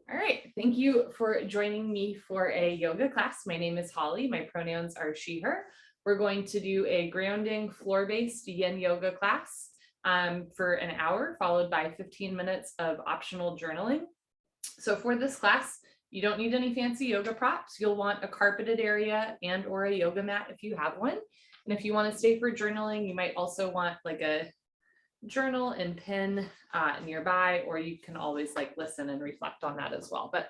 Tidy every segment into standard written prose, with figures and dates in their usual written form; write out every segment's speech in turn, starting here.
All right, thank you for joining me for a yoga class. My name is Holly. My pronouns are she, her. We're going to do a grounding floor-based yin yoga class for an hour, followed by 15 minutes of optional journaling. So for this class, you don't need any fancy yoga props. You'll want a carpeted area and or a yoga mat if you have one. And if you want to stay for journaling, you might also want like a journal and pen nearby, or you can always like listen and reflect on that as well. But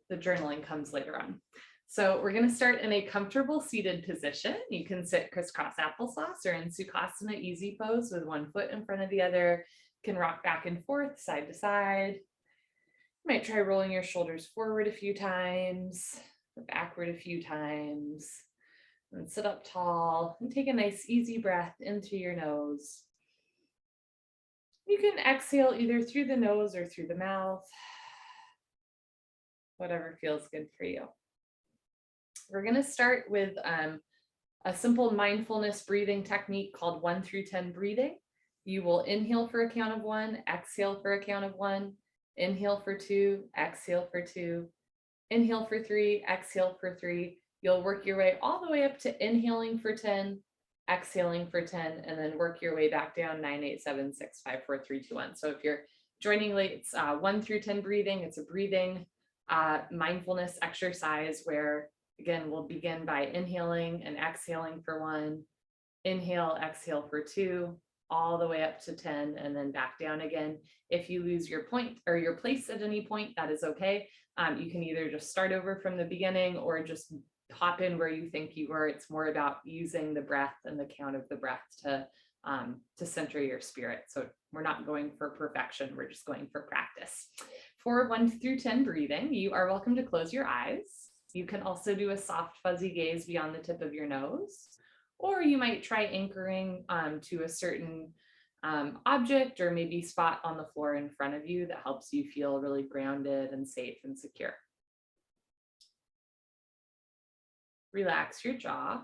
the journaling comes later on. So we're going to start in a comfortable seated position. You can sit crisscross applesauce or in Sukhasana easy pose with one foot in front of the other. You can rock back and forth, side to side. You might try rolling your shoulders forward a few times, or backward a few times, and sit up tall and take a nice easy breath into your nose. You can exhale either through the nose or through the mouth, whatever feels good for you. We're going to start with a simple mindfulness breathing technique called 1 through 10 breathing. You will inhale for a count of 1, exhale for a count of 1, inhale for 2, exhale for 2, inhale for 3, exhale for 3. You'll work your way all the way up to inhaling for 10, exhaling for 10, and then work your way back down 9, 8, 7, 6, 5, 4, 3, 2, 1. So if you're joining late, it's 1 through 10 breathing. It's a breathing mindfulness exercise where, again, we'll begin by inhaling and exhaling for 1, inhale, exhale for 2, all the way up to 10, and then back down again. If you lose your point or your place at any point, that is okay. You can either just start over from the beginning or just hop in where you think you were. It's more about using the breath and the count of the breath to center your spirit. So we're not going for perfection. We're just going for practice. For 1 through 10 breathing, you are welcome to close your eyes. You can also do a soft fuzzy gaze beyond the tip of your nose, or you might try anchoring to a certain object or maybe spot on the floor in front of you that helps you feel really grounded and safe and secure. Relax your jaw,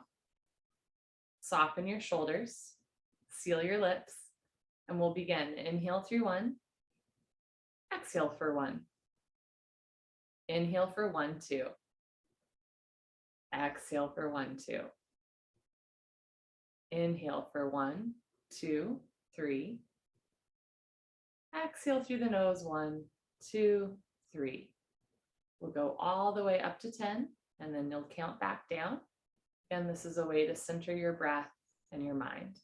soften your shoulders, seal your lips, and we'll begin. Inhale through 1, exhale for 1. Inhale for 1, 2. Exhale for 1, 2. Inhale for 1, 2, 3. Exhale through the nose, 1, 2, 3. We'll go all the way up to 10, and then you'll count back down. And this is a way to center your breath and your mind.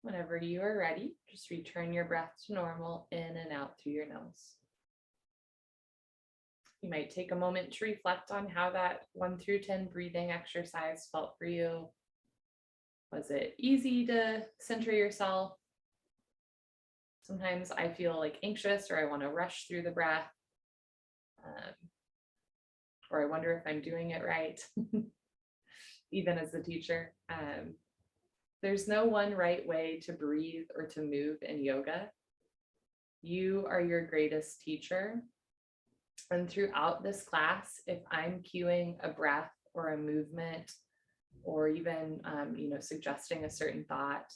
Whenever you are ready, just return your breath to normal in and out through your nose. You might take a moment to reflect on how that 1 through 10 breathing exercise felt for you. Was it easy to center yourself? Sometimes I feel like anxious or I want to rush through the breath. Or I wonder if I'm doing it right, even as a teacher. There's no one right way to breathe or to move in yoga. You are your greatest teacher. And throughout this class, if I'm cueing a breath or a movement, or even suggesting a certain thought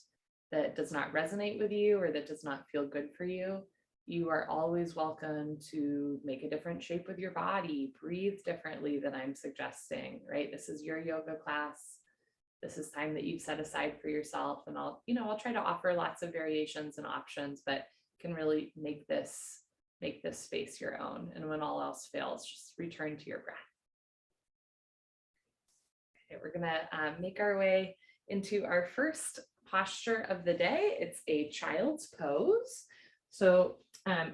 that does not resonate with you or that does not feel good for you, you are always welcome to make a different shape with your body, breathe differently than I'm suggesting, right? This is your yoga class. This is time that you've set aside for yourself. And I'll try to offer lots of variations and options, but can really make this space your own. And when all else fails, just return to your breath. Okay, we're gonna make our way into our first posture of the day. It's a child's pose. So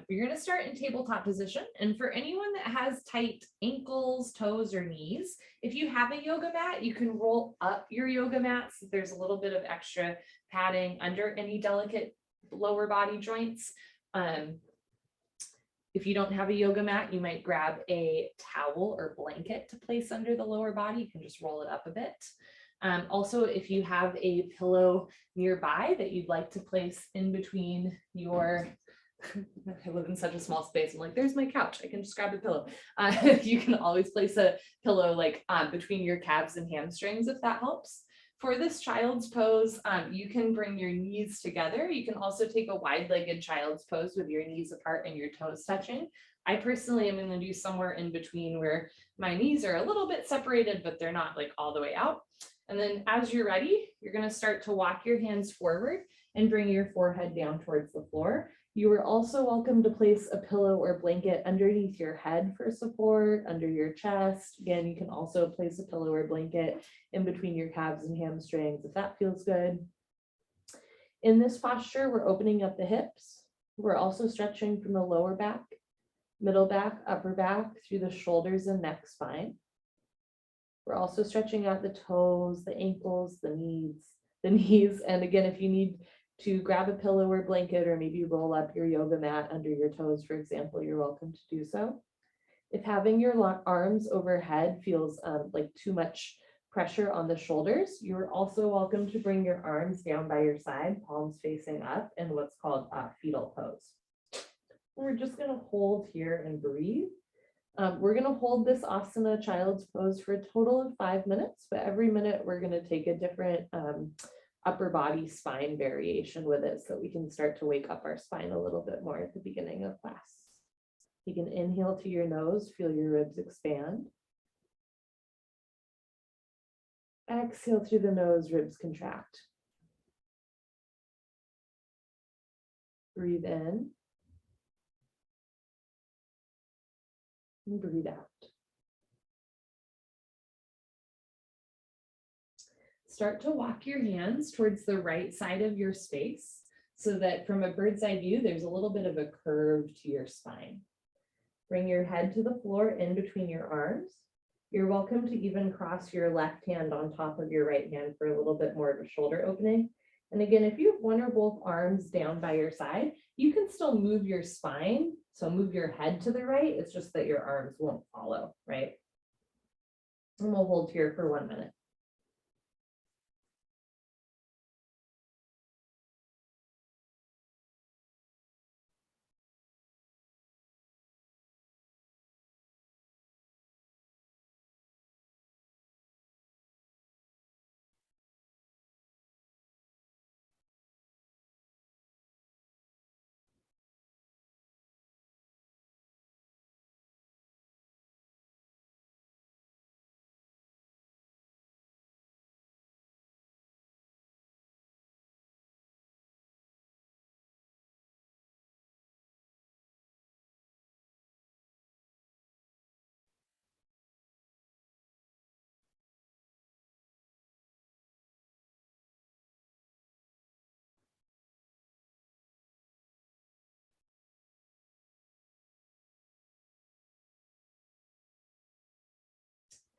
you're going to start in tabletop position. And for anyone that has tight ankles, toes, or knees, if you have a yoga mat, you can roll up your yoga mat so there's a little bit of extra padding under any delicate lower body joints. If you don't have a yoga mat, you might grab a towel or blanket to place under the lower body. You can just roll it up a bit. Also, if you have a pillow nearby that you'd like to place in between your, I live in such a small space. I'm like, there's my couch. I can just grab a pillow. You can always place a pillow like between your calves and hamstrings if that helps. For this child's pose, you can bring your knees together. You can also take a wide-legged child's pose with your knees apart and your toes touching. I personally am going to do somewhere in between where my knees are a little bit separated, but they're not like all the way out. And then as you're ready, you're going to start to walk your hands forward and bring your forehead down towards the floor. You are also welcome to place a pillow or blanket underneath your head for support, under your chest. Again, you can also place a pillow or blanket in between your calves and hamstrings if that feels good. In this posture, we're opening up the hips. We're also stretching from the lower back, middle back, upper back, through the shoulders and neck spine. We're also stretching out the toes, the ankles, the knees. And again, if you need to grab a pillow or blanket, or maybe roll up your yoga mat under your toes, for example, you're welcome to do so. If having your arms overhead feels like too much pressure on the shoulders, you're also welcome to bring your arms down by your side, palms facing up, in what's called fetal pose. We're just going to hold here and breathe. We're going to hold this asana child's pose for a total of 5 minutes, but every minute we're going to take a different upper body spine variation with it so we can start to wake up our spine a little bit more at the beginning of class. You can inhale to your nose, feel your ribs expand. Exhale through the nose, ribs contract. Breathe in and breathe out. Start to walk your hands towards the right side of your space so that from a bird's eye view, there's a little bit of a curve to your spine. Bring your head to the floor in between your arms. You're welcome to even cross your left hand on top of your right hand for a little bit more of a shoulder opening. And again, if you have one or both arms down by your side, you can still move your spine. So move your head to the right. It's just that your arms won't follow, right? And we'll hold here for 1 minute.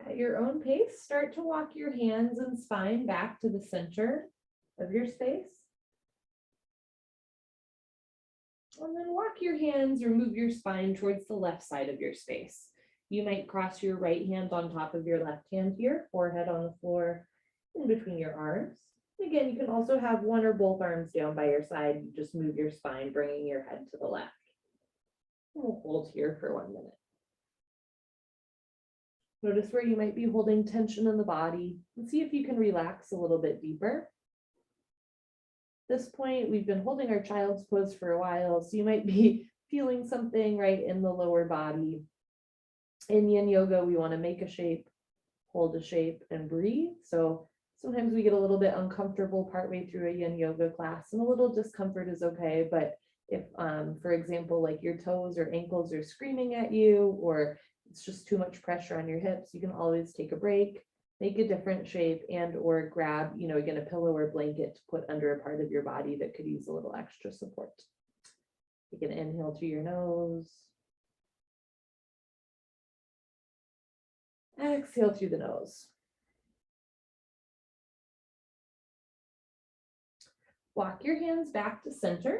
At your own pace, start to walk your hands and spine back to the center of your space. And then walk your hands or move your spine towards the left side of your space. You might cross your right hand on top of your left hand here, forehead on the floor, in between your arms. Again, you can also have one or both arms down by your side. You just move your spine, bringing your head to the left. And we'll hold here for 1 minute. Notice where you might be holding tension in the body and see if you can relax a little bit deeper. At this point, we've been holding our child's pose for a while, so you might be feeling something right in the lower body. In Yin Yoga, we want to make a shape, hold a shape, and breathe. So sometimes we get a little bit uncomfortable partway through a Yin Yoga class, and a little discomfort is okay. But if, for example, like your toes or ankles are screaming at you, or it's just too much pressure on your hips, you can always take a break, make a different shape, and or grab, again, a pillow or blanket to put under a part of your body that could use a little extra support. You can inhale through your nose. Exhale through the nose. Walk your hands back to center.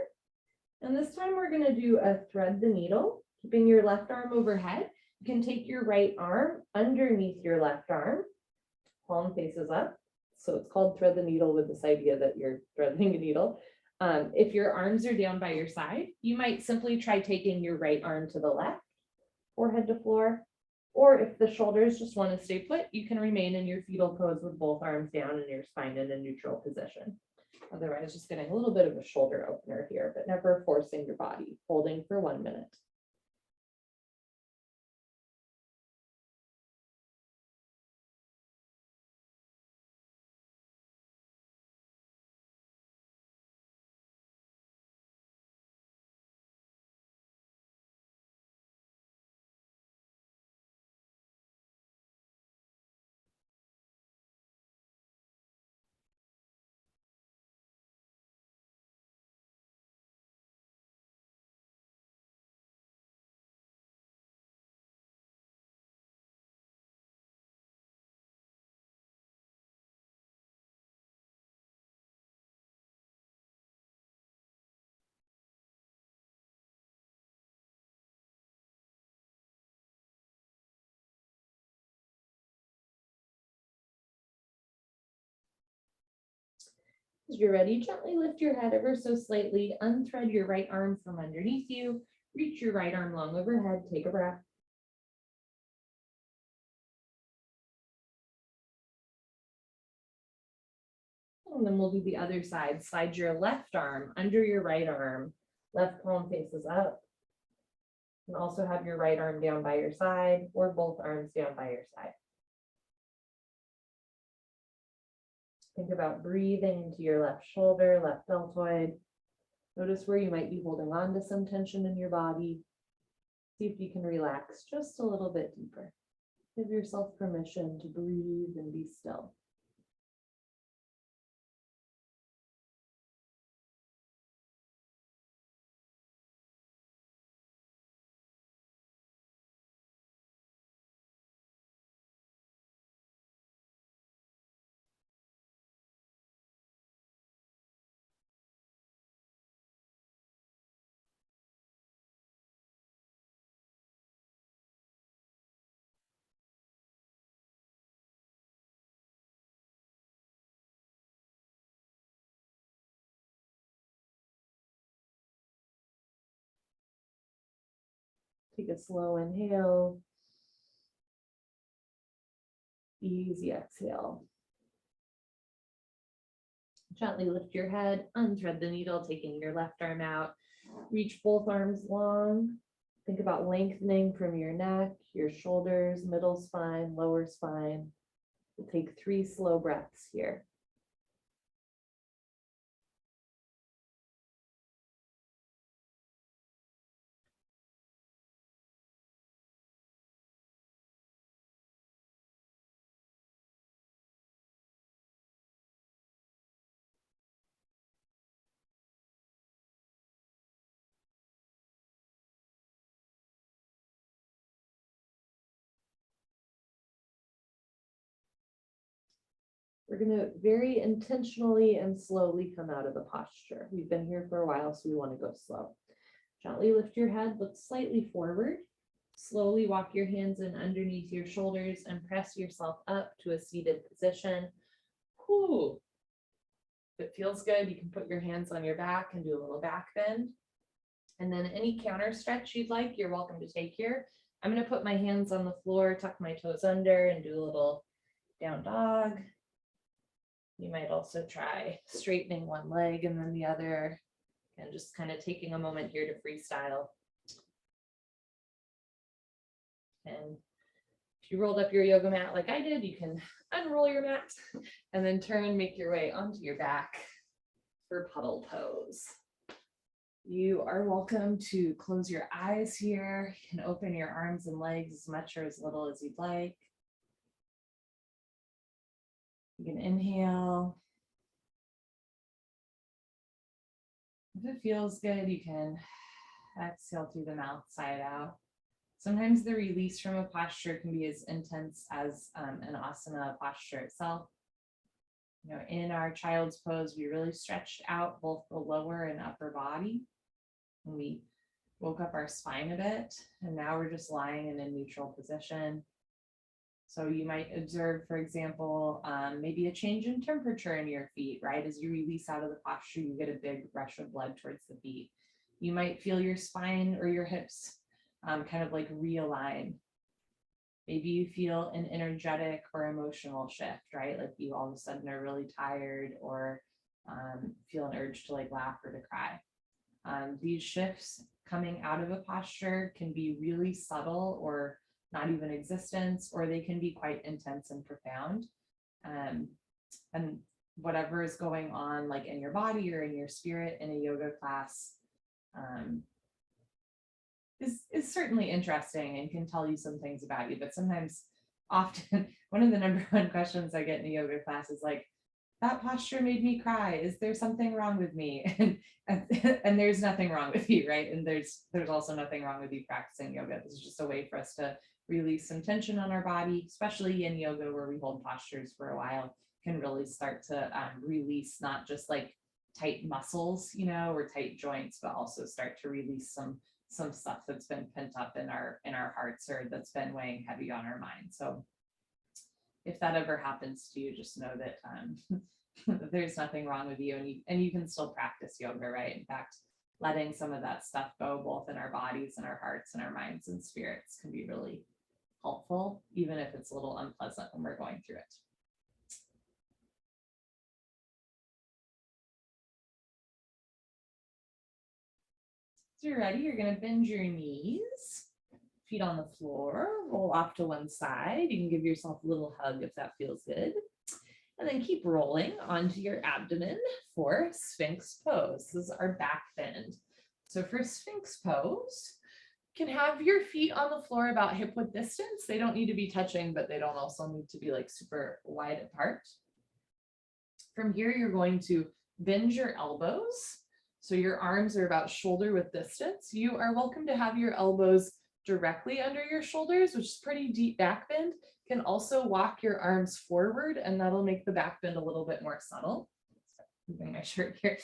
And this time we're going to do a thread the needle, keeping your left arm overhead. You can take your right arm underneath your left arm, palm faces up. So it's called thread the needle with this idea that you're threading a needle. If your arms are down by your side, you might simply try taking your right arm to the left, forehead to floor. Or if the shoulders just want to stay put, you can remain in your fetal pose with both arms down and your spine in a neutral position. Otherwise, just getting a little bit of a shoulder opener here, but never forcing your body, holding for 1 minute. As you're ready, gently lift your head ever so slightly, unthread your right arm from underneath you, reach your right arm long overhead, take a breath. And then we'll do the other side. Slide your left arm under your right arm, left palm faces up. And also have your right arm down by your side or both arms down by your side. Think about breathing into your left shoulder, left deltoid. Notice where you might be holding on to some tension in your body. See if you can relax just a little bit deeper. Give yourself permission to breathe and be still. Take a slow inhale. Easy exhale. Gently lift your head, unthread the needle, taking your left arm out. Reach both arms long. Think about lengthening from your neck, your shoulders, middle spine, lower spine. We'll take 3 slow breaths here. We're going to very intentionally and slowly come out of the posture. We've been here for a while, so we want to go slow. Gently lift your head, look slightly forward. Slowly walk your hands in underneath your shoulders and press yourself up to a seated position. Whew. If it feels good, you can put your hands on your back and do a little back bend. And then any counter stretch you'd like, you're welcome to take here. I'm going to put my hands on the floor, tuck my toes under, and do a little down dog. You might also try straightening one leg and then the other, and just kind of taking a moment here to freestyle. And if you rolled up your yoga mat like I did, you can unroll your mat and then turn, make your way onto your back for Puddle Pose. You are welcome to close your eyes here. You can open your arms and legs as much or as little as you'd like. You can inhale. If it feels good, you can exhale through the mouth, side out. Sometimes the release from a posture can be as intense as an asana posture itself. You know, in our child's pose, we really stretched out both the lower and upper body. And we woke up our spine a bit, and now we're just lying in a neutral position. So you might observe, for example, maybe a change in temperature in your feet, right? As you release out of the posture, you get a big rush of blood towards the feet. You might feel your spine or your hips kind of like realign. Maybe you feel an energetic or emotional shift, right? Like you all of a sudden are really tired or feel an urge to like laugh or to cry. These shifts coming out of a posture can be really subtle or not even existence, or they can be quite intense and profound. And whatever is going on like in your body or in your spirit in a yoga class is certainly interesting and can tell you some things about you. But sometimes, often, one of the number one questions I get in a yoga class is like, that posture made me cry. Is there something wrong with me? And there's nothing wrong with you, right? And there's also nothing wrong with you practicing yoga. This is just a way for us to release some tension on our body, especially in yoga where we hold postures for a while, can really start to release not just like tight muscles, you know, or tight joints, but also start to release some stuff that's been pent up in our hearts or that's been weighing heavy on our mind. So if that ever happens to you, just know that there's nothing wrong with you, and you can still practice yoga, right? In fact, letting some of that stuff go, both in our bodies and our hearts and our minds and spirits, can be really helpful, even if it's a little unpleasant when we're going through it. So you're ready, you're going to bend your knees, feet on the floor, roll off to one side. You can give yourself a little hug if that feels good. And then keep rolling onto your abdomen for Sphinx Pose. This is our back bend. So for Sphinx Pose, you can have your feet on the floor about hip width distance. They don't need to be touching, but they don't also need to be like super wide apart. From here, you're going to bend your elbows. So your arms are about shoulder width distance. You are welcome to have your elbows directly under your shoulders, which is pretty deep back bend. You can also walk your arms forward, and that'll make the back bend a little bit more subtle. Moving my shirt here.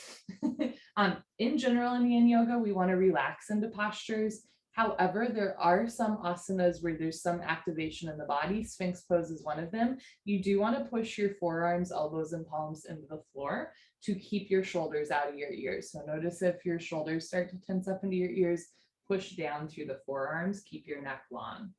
In general, in Yin Yoga, we want to relax into postures. However, there are some asanas where there's some activation in the body. Sphinx Pose is one of them. You do want to push your forearms, elbows, and palms into the floor to keep your shoulders out of your ears. So notice if your shoulders start to tense up into your ears, push down through the forearms, keep your neck long.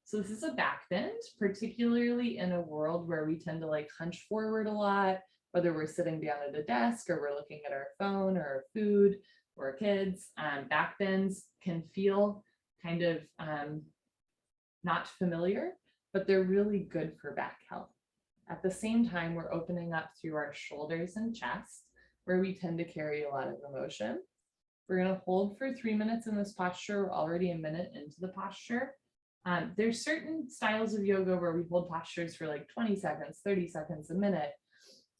So this is a back bend, particularly in a world where we tend to like hunch forward a lot, whether we're sitting down at a desk or we're looking at our phone or our food or our kids. Back bends can feel kind of not familiar, but they're really good for back health. At the same time, we're opening up through our shoulders and chest, where we tend to carry a lot of emotion. We're going to hold for 3 minutes in this posture. We're already a minute into the posture. There's certain styles of yoga where we hold postures for like 20 seconds, 30 seconds, a minute.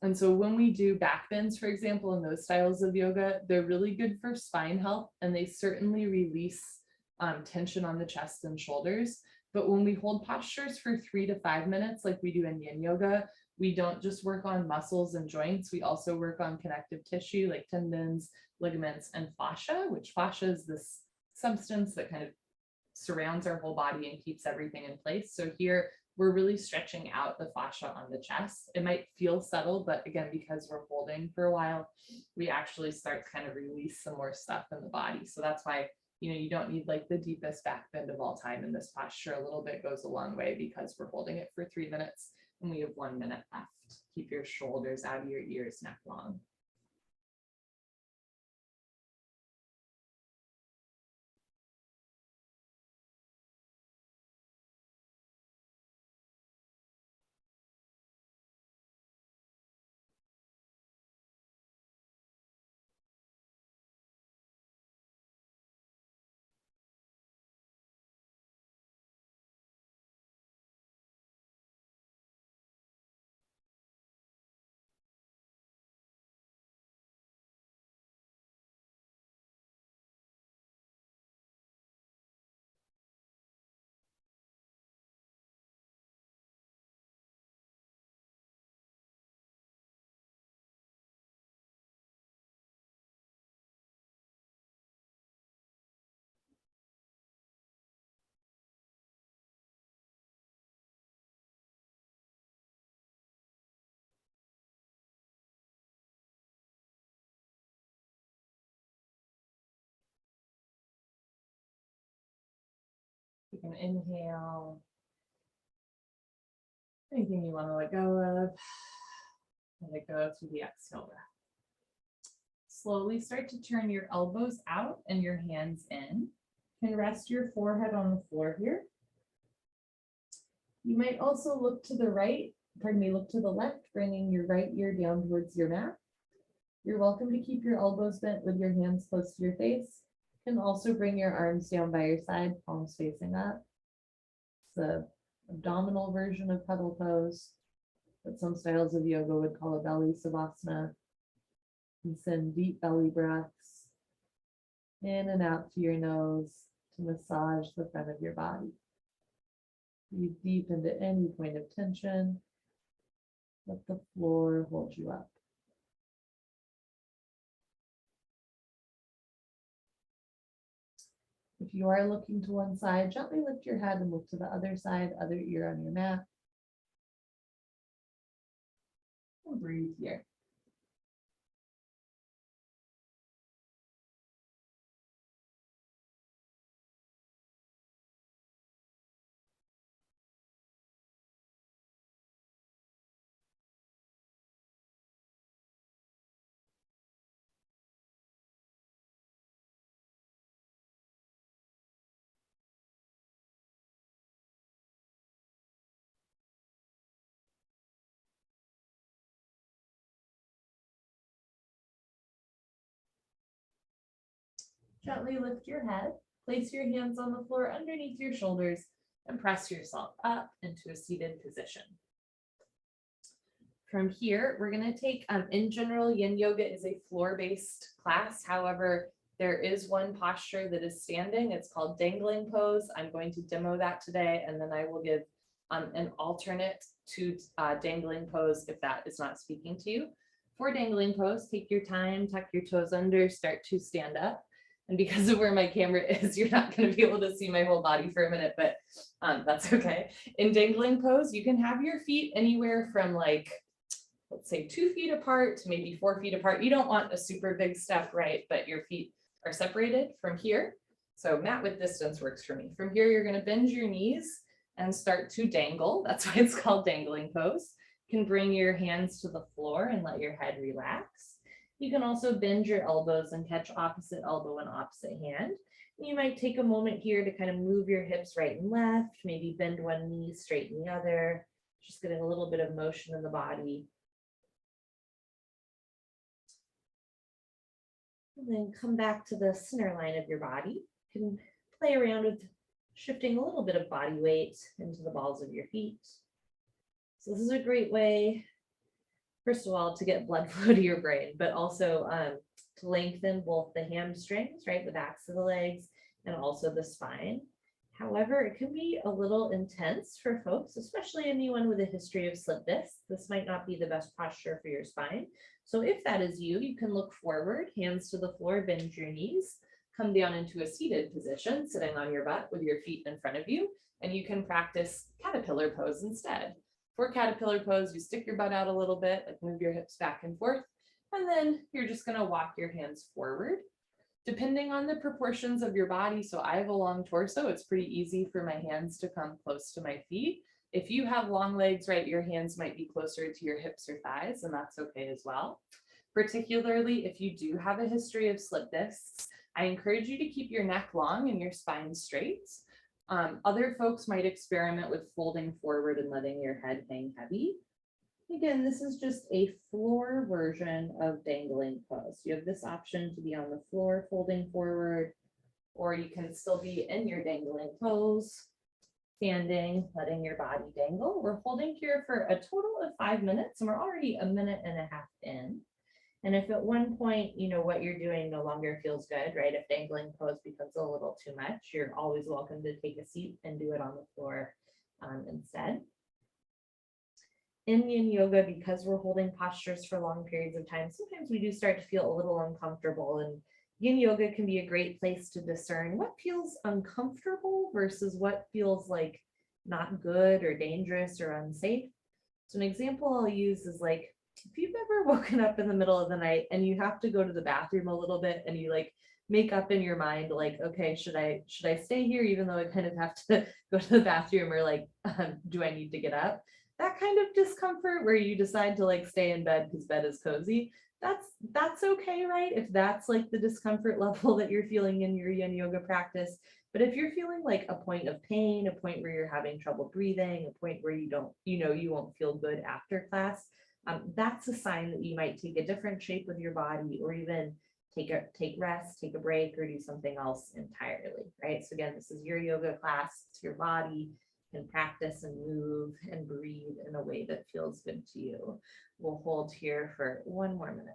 And so when we do back bends, for example, in those styles of yoga, they're really good for spine health, and they certainly release tension on the chest and shoulders. But when we hold postures for 3 to 5 minutes, like we do in Yin Yoga, we don't just work on muscles and joints, we also work on connective tissue like tendons, ligaments, and fascia, which fascia is this substance that kind of surrounds our whole body and keeps everything in place. So here we're really stretching out the fascia on the chest. It might feel subtle, but again, because we're holding for a while, we actually start to kind of release some more stuff in the body. So that's why, you don't need like the deepest back bend of all time in this posture. A little bit goes a long way because we're holding it for 3 minutes and we have 1 minute left. Keep your shoulders out of your ears, neck long. You can inhale. Anything you want to let go of, let it go through the exhale breath. Slowly start to turn your elbows out and your hands in. You can rest your forehead on the floor here. You might also look to the right, look to the left, bringing your right ear down towards your mat. You're welcome to keep your elbows bent with your hands close to your face. You can also bring your arms down by your side, palms facing up. It's the abdominal version of Puddle Pose, that some styles of yoga would call a belly Savasana. And send deep belly breaths in and out to your nose to massage the front of your body. Breathe deep into any point of tension. Let the floor hold you up. If you are looking to one side, gently lift your head and look to the other side, other ear on your mat. And breathe here. Gently lift your head, place your hands on the floor underneath your shoulders, and press yourself up into a seated position. From here, we're going to take, in general, Yin Yoga is a floor-based class. However, there is one posture that is standing. It's called Dangling Pose. I'm going to demo that today, and then I will give an alternate to Dangling Pose if that is not speaking to you. For Dangling Pose, take your time, tuck your toes under, start to stand up. And because of where my camera is, you're not going to be able to see my whole body for a minute, but that's okay. In Dangling Pose, you can have your feet anywhere from like, let's say 2 feet apart to maybe 4 feet apart. You don't want a super big step, right? But your feet are separated from here. So mat width distance works for me. From here, you're going to bend your knees and start to dangle. That's why it's called Dangling Pose. You can bring your hands to the floor and let your head relax. You can also bend your elbows and catch opposite elbow and opposite hand. You might take a moment here to kind of move your hips right and left, maybe bend one knee, straighten the other, just getting a little bit of motion in the body. And then come back to the center line of your body. You can play around with shifting a little bit of body weight into the balls of your feet. So this is a great way, first of all, to get blood flow to your brain, but also to lengthen both the hamstrings, right, the backs of the legs, and also the spine. However, it can be a little intense for folks, especially anyone with a history of slip disc. This might not be the best posture for your spine. So if that is you, you can look forward, hands to the floor, bend your knees, come down into a seated position, sitting on your butt with your feet in front of you, and you can practice caterpillar pose instead. For caterpillar pose, you stick your butt out a little bit, like move your hips back and forth, and then you're just going to walk your hands forward. Depending on the proportions of your body, so I have a long torso, it's pretty easy for my hands to come close to my feet. If you have long legs, right, your hands might be closer to your hips or thighs, and that's okay as well. Particularly if you do have a history of slip discs, I encourage you to keep your neck long and your spine straight. Other folks might experiment with folding forward and letting your head hang heavy. Again, this is just a floor version of dangling pose. You have this option to be on the floor folding forward, or you can still be in your dangling pose, standing, letting your body dangle. We're holding here for a total of 5 minutes, and we're already a minute and a half in. And if at one point, you know, what you're doing no longer feels good, right? If dangling pose becomes a little too much, you're always welcome to take a seat and do it on the floor instead. In Yin Yoga, because we're holding postures for long periods of time, sometimes we do start to feel a little uncomfortable, and Yin Yoga can be a great place to discern what feels uncomfortable versus what feels like not good or dangerous or unsafe. So an example I'll use is like, if you've ever woken up in the middle of the night and you have to go to the bathroom a little bit and you like make up in your mind, like, okay, should I stay here even though I kind of have to go to the bathroom, or like, do I need to get up? That kind of discomfort where you decide to like stay in bed because bed is cozy, that's okay, right? If that's like the discomfort level that you're feeling in your Yin Yoga practice. But if you're feeling like a point of pain, a point where you're having trouble breathing, a point where you don't, you won't feel good after class, that's a sign that you might take a different shape with your body, or even take rest, take a break, or do something else entirely, right? So again, this is your yoga class, it's your body. And practice and move and breathe in a way that feels good to you. We'll hold here for 1 more minute.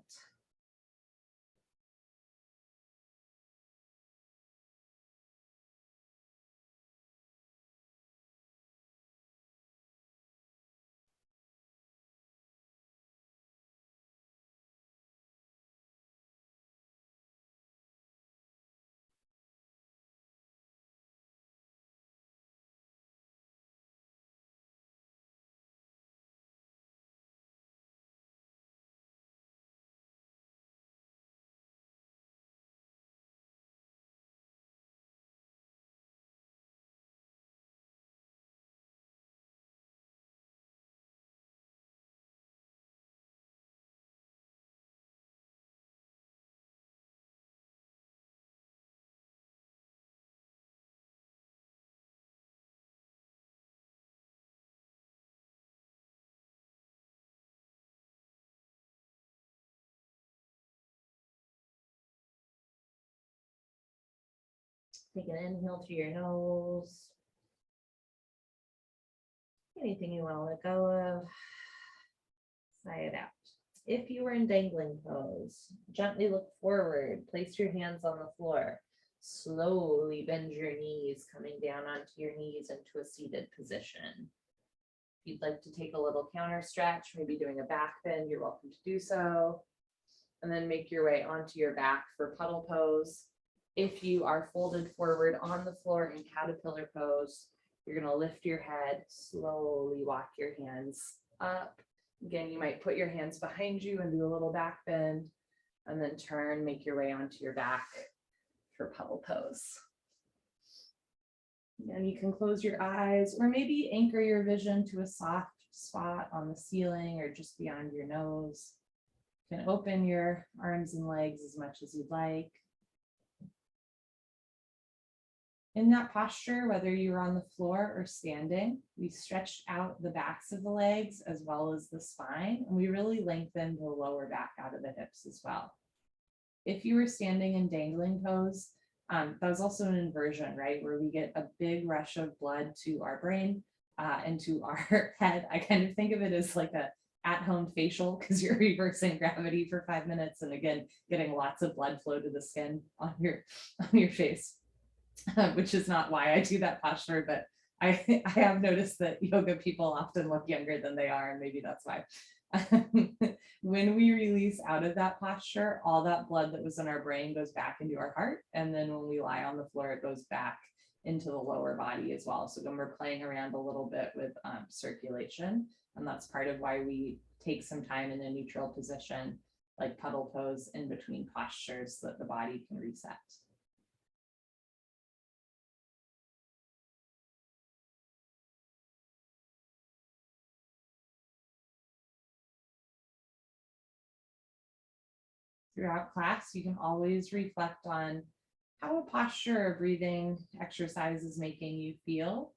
Take an inhale through your nose. Anything you want to let go of, sigh it out. If you were in dangling pose, gently look forward, place your hands on the floor, slowly bend your knees, coming down onto your knees into a seated position. If you'd like to take a little counter stretch, maybe doing a back bend, you're welcome to do so. And then make your way onto your back for puddle pose. If you are folded forward on the floor in caterpillar pose, you're going to lift your head, slowly walk your hands up. Again, you might put your hands behind you and do a little back bend, and then turn, make your way onto your back for puddle pose. And you can close your eyes, or maybe anchor your vision to a soft spot on the ceiling or just beyond your nose. You can open your arms and legs as much as you'd like. In that posture, whether you're on the floor or standing, we stretched out the backs of the legs as well as the spine, and we really lengthened the lower back out of the hips as well. If you were standing in dangling pose, that was also an inversion, right? Where we get a big rush of blood to our brain and to our head. I kind of think of it as like a at-home facial, because you're reversing gravity for 5 minutes, and again, getting lots of blood flow to the skin on your face. which is not why I do that posture, but I have noticed that yoga people often look younger than they are, and maybe that's why. When we release out of that posture, all that blood that was in our brain goes back into our heart. And then when we lie on the floor, it goes back into the lower body as well. So when we're playing around a little bit with circulation, and that's part of why we take some time in a neutral position, like puddle pose, in between postures so that the body can reset. Throughout class, you can always reflect on how a posture or breathing exercise is making you feel.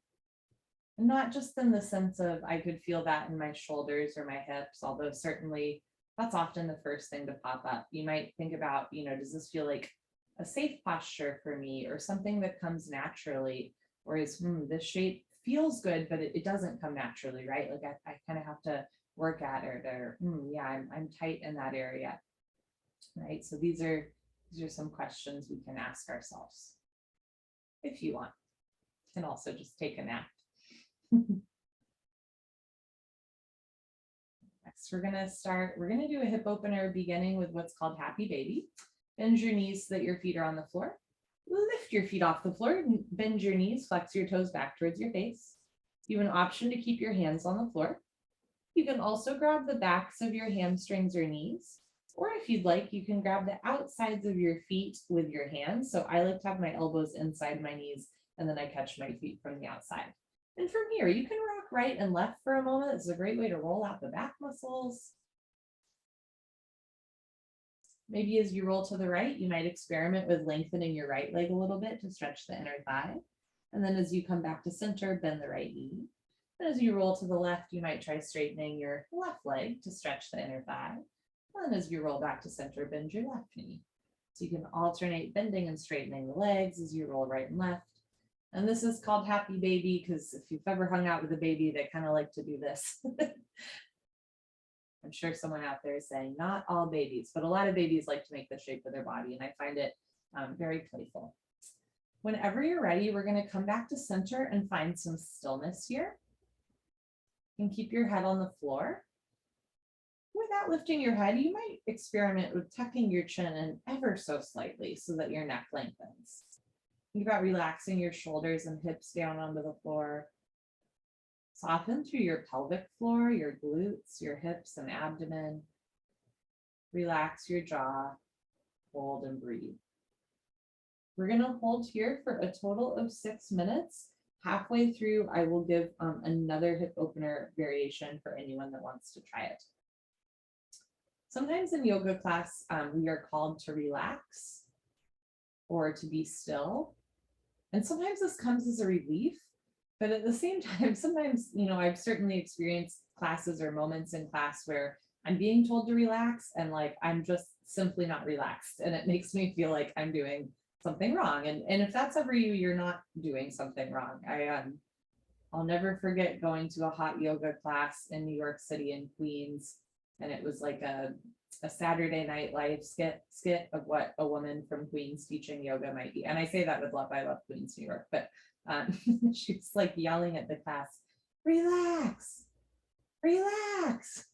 And not just in the sense of I could feel that in my shoulders or my hips, although certainly that's often the first thing to pop up. You might think about, does this feel like a safe posture for me, or something that comes naturally, or is this shape feels good, but it doesn't come naturally, right? Like I kind of have to work at it, or yeah, I'm tight in that area. Right, so these are some questions we can ask ourselves. If you want, you can also just take a nap. Next, we're gonna do a hip opener, beginning with what's called Happy Baby. Bend your knees so that your feet are on the floor. Lift your feet off the floor, bend your knees, flex your toes back towards your face. You have an option to keep your hands on the floor. You can also grab the backs of your hamstrings or knees. Or if you'd like, you can grab the outsides of your feet with your hands. So I like to have my elbows inside my knees, and then I catch my feet from the outside. And from here, you can rock right and left for a moment. It's a great way to roll out the back muscles. Maybe as you roll to the right, you might experiment with lengthening your right leg a little bit to stretch the inner thigh. And then as you come back to center, bend the right knee. And as you roll to the left, you might try straightening your left leg to stretch the inner thigh. And as you roll back to center, bend your left knee. So you can alternate bending and straightening the legs as you roll right and left. And this is called Happy Baby because if you've ever hung out with a baby, they kind of like to do this. I'm sure someone out there is saying not all babies, but a lot of babies like to make the shape of their body, and I find it very playful. Whenever you're ready, we're going to come back to center and find some stillness here. You can keep your head on the floor. Without lifting your head, you might experiment with tucking your chin in ever so slightly so that your neck lengthens. Think about relaxing your shoulders and hips down onto the floor. Soften through your pelvic floor, your glutes, your hips and abdomen. Relax your jaw, hold and breathe. We're going to hold here for a total of 6 minutes. Halfway through, I will give another hip opener variation for anyone that wants to try it. Sometimes in yoga class, we are called to relax or to be still. And sometimes this comes as a relief, but at the same time, sometimes, I've certainly experienced classes or moments in class where I'm being told to relax and like, I'm just simply not relaxed. And it makes me feel like I'm doing something wrong. And if that's ever you, you're not doing something wrong. I'll never forget going to a hot yoga class in New York City in Queens. And it was like a Saturday Night Live skit of what a woman from Queens teaching yoga might be. And I say that with love. I love Queens, New York, but she's like yelling at the class, relax, relax,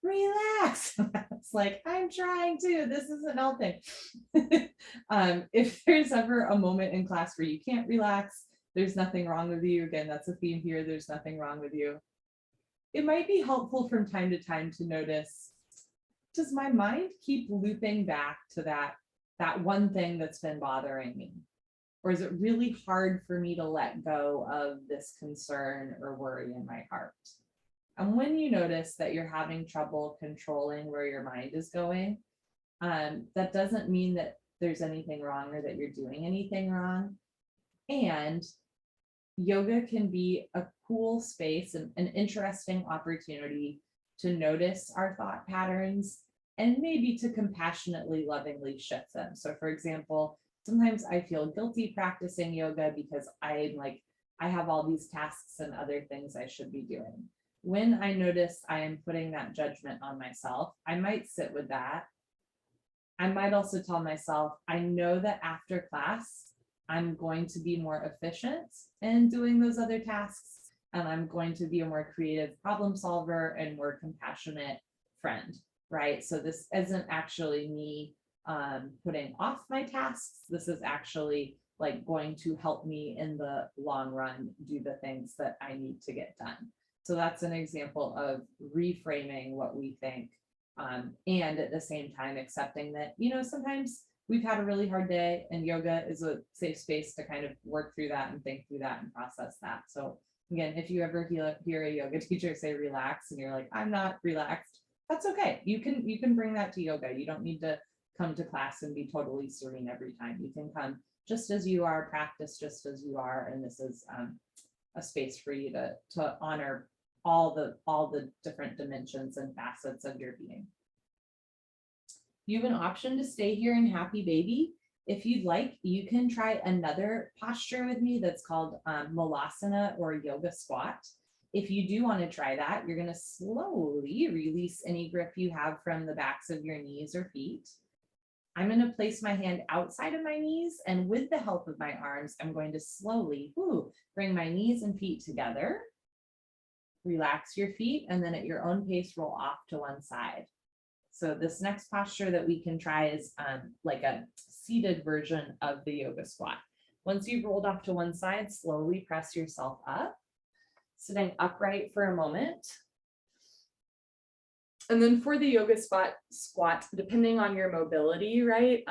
relax. It's like, I'm trying to, this isn't helping. If there's ever a moment in class where you can't relax, there's nothing wrong with you. Again, that's a theme here. There's nothing wrong with you. It might be helpful from time to time to notice, does my mind keep looping back to that one thing that's been bothering me? Or is it really hard for me to let go of this concern or worry in my heart? And when you notice that you're having trouble controlling where your mind is going, that doesn't mean that there's anything wrong or that you're doing anything wrong. And yoga can be a cool space and an interesting opportunity to notice our thought patterns and maybe to compassionately, lovingly shift them. So for example, sometimes I feel guilty practicing yoga because I have all these tasks and other things I should be doing. When I notice I am putting that judgment on myself, I might sit with that. I might also tell myself, I know that after class, I'm going to be more efficient in doing those other tasks. And I'm going to be a more creative problem solver and more compassionate friend, right? So this isn't actually me putting off my tasks. This is actually like going to help me in the long run do the things that I need to get done. So that's an example of reframing what we think, and at the same time accepting that, you know, sometimes we've had a really hard day and yoga is a safe space to kind of work through that and think through that and process that. So again, if you ever hear a yoga teacher say relax and you're like, I'm not relaxed, that's okay. You can bring that to yoga. You don't need to come to class and be totally serene every time. You can come just as you are, practice just as you are, and this is a space for you to honor all the different dimensions and facets of your being. You have an option to stay here in happy baby. If you'd like, you can try another posture with me that's called Malasana or yoga squat. If you do want to try that, you're going to slowly release any grip you have from the backs of your knees or feet. I'm going to place my hand outside of my knees, and with the help of my arms, I'm going to slowly bring my knees and feet together. Relax your feet, and then at your own pace, roll off to one side. So this next posture that we can try is like a seated version of the yoga squat. Once you've rolled off to one side, slowly press yourself up, sitting upright for a moment. And then for the yoga squat, depending on your mobility, right?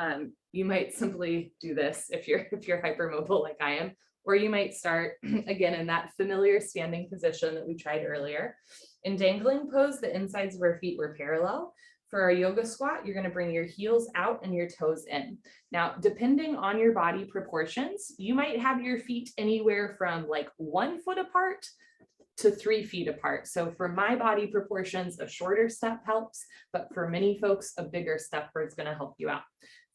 You might simply do this if you're hypermobile like I am, or you might start again in that familiar standing position that we tried earlier. In dangling pose, the insides of our feet were parallel. For our yoga squat, you're going to bring your heels out and your toes in. Now, depending on your body proportions, you might have your feet anywhere from like 1 foot apart to 3 feet apart. So for my body proportions, a shorter step helps, but for many folks, a bigger step is going to help you out.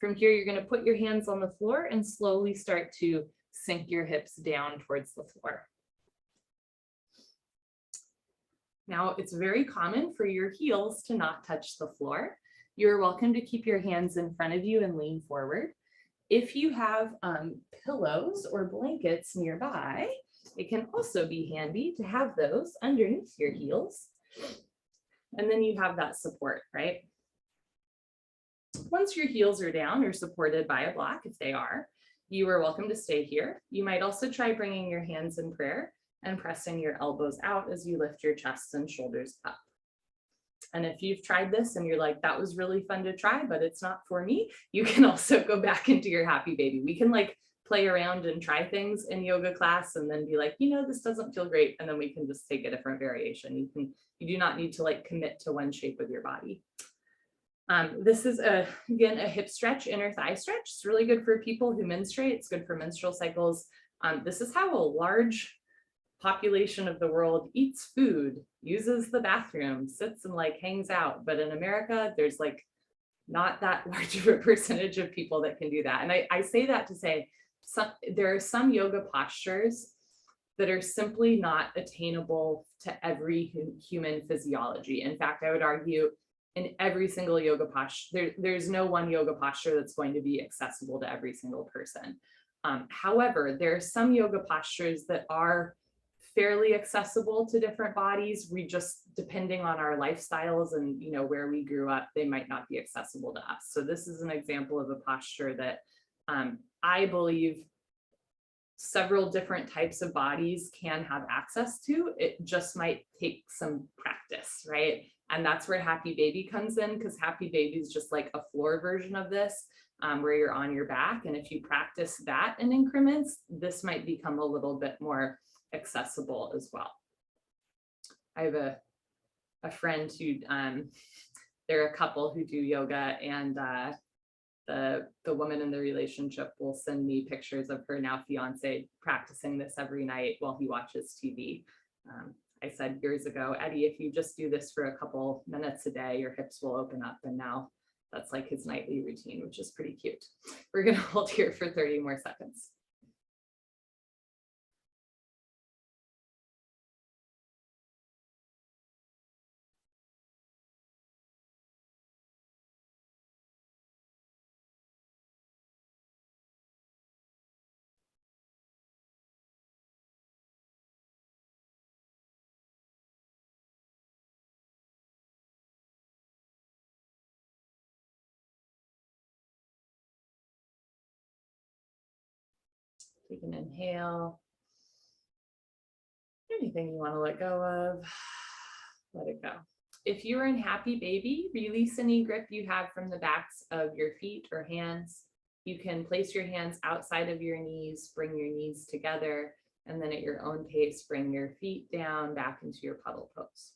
From here, you're going to put your hands on the floor and slowly start to sink your hips down towards the floor. Now, it's very common for your heels to not touch the floor. You're welcome to keep your hands in front of you and lean forward. If you have pillows or blankets nearby, it can also be handy to have those underneath your heels. And then you have that support, right? Once your heels are down or supported by a block, if they are, you are welcome to stay here. You might also try bringing your hands in prayer and pressing your elbows out as you lift your chest and shoulders up. And if you've tried this and you're like, that was really fun to try, but it's not for me, you can also go back into your happy baby. We can like play around and try things in yoga class and then be like, you know, this doesn't feel great. And then we can just take a different variation. You do not need to like commit to one shape with your body. This is again, a hip stretch, inner thigh stretch. It's really good for people who menstruate. It's good for menstrual cycles. This is how a large population of the world eats food, uses the bathroom, sits and like hangs out. But in America, there's like not that large of a percentage of people that can do that. And I say that to say there are some yoga postures that are simply not attainable to every human physiology. In fact, I would argue in every single yoga posture, there's no one yoga posture that's going to be accessible to every single person. However, there are some yoga postures that are fairly accessible to different bodies. We just, depending on our lifestyles and, you know, where we grew up, they might not be accessible to us. So this is an example of a posture that I believe several different types of bodies can have access to. It just might take some practice, right? And that's where happy baby comes in, because happy baby is just like a floor version of this, where you're on your back. And if you practice that in increments, this might become a little bit more accessible as well. I have a friend who, they're a couple who do yoga, and the woman in the relationship will send me pictures of her now fiance practicing this every night while he watches TV. I said years ago, Eddie, if you just do this for a couple minutes a day, your hips will open up. And now that's like his nightly routine, which is pretty cute. We're going to hold here for 30 more seconds. Take an inhale. Anything you want to let go of, let it go. If you're in happy baby, release any grip you have from the backs of your feet or hands. You can place your hands outside of your knees, bring your knees together, and then at your own pace, bring your feet down back into your puddle pose.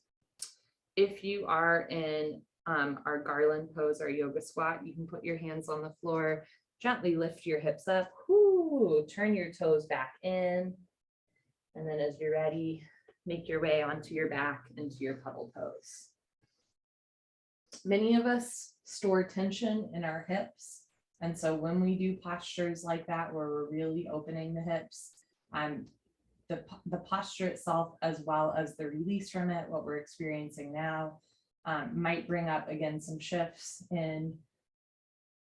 If you are in our garland pose, our yoga squat, you can put your hands on the floor, gently lift your hips up, turn your toes back in. And then as you're ready, make your way onto your back into your puddle pose. Many of us store tension in our hips. And so when we do postures like that, where we're really opening the hips, the posture itself, as well as the release from it, what we're experiencing now, might bring up again some shifts in,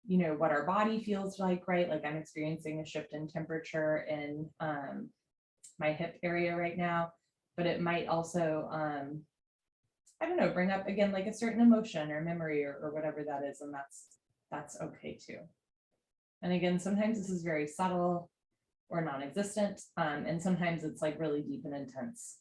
you know, what our body feels like, right? Like I'm experiencing a shift in temperature in my hip area right now, but it might also, I don't know, bring up again, like a certain emotion or memory or whatever that is. And that's okay too. And again, sometimes this is very subtle or non-existent. And sometimes it's like really deep and intense.